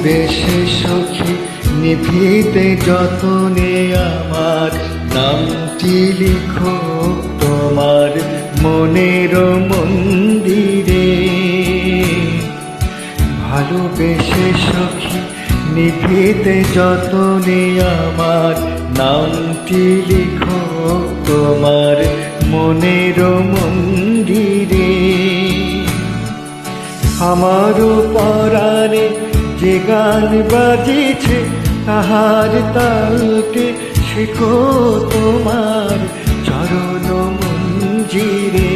ভালোবেসে সখী নিভৃতে যতনে আমার নামটি লিখো তোমার মনের মন্দিরে। ভালোবেসে সখী নিভৃতে যতনে আমার নামটি লিখো তোমার মনের মন্দিরে। আমারও পরাণে যে গান বাজিছে তাহার তালকে শেখো তোমার চরণ মঞ্জিরে।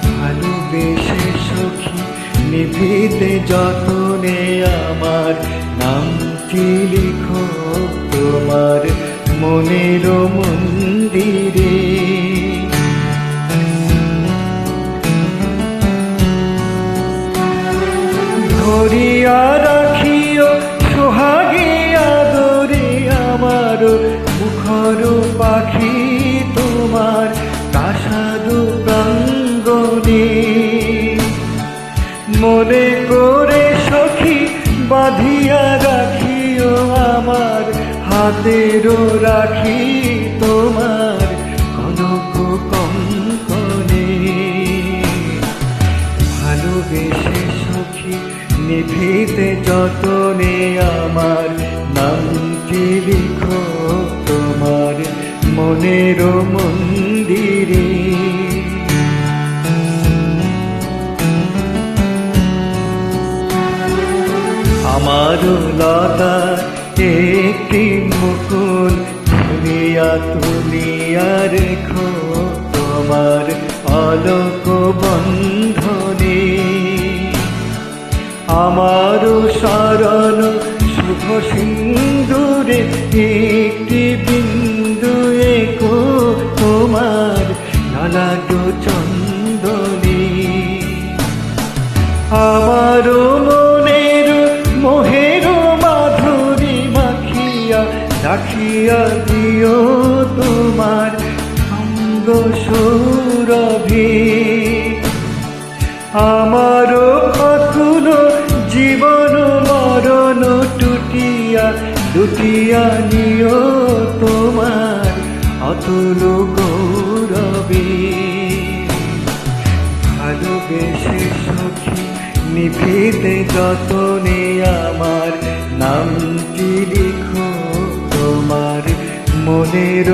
ভালোবেসে সখী নিভৃতে যতনে আমার নামটি লিখো তোমার মনের মন্দিরে। ধরিয়া রাখিও সোহাগে আদরে আমার মুখর পাখি তোমার প্রাসাদ প্রাঙ্গণে। মনে করে সখী বাঁধিয়া রাখিও আমার হাতেরও রাখি তোমার কনক কঙ্কণে। ভালোবেসে সখী নিভৃতে যতনে আমার নামটি লিখো তোমার মনের মন্দিরে। আমার লতার একটি মুকুল তুলিয়া তুলিয়া রেখো তোমার অলক বন্ধনে। আমার শরণ শুভ সিন্দুরে একটি বিন্দু একো তোমার ললাট চন্দনে। আমার মনের মোহের মাধুরী মাখিয়া রাখিয়া দিও তোমার সঙ্গ সৌরভে। আমার অতুল জীবন মরণ টুটিয়া লুটিয়া নিও তোমার অতুল গৌরবে। ভালোবেসে সখী নিভৃতে যতনে আমার নামটি লিখো তোমার মনের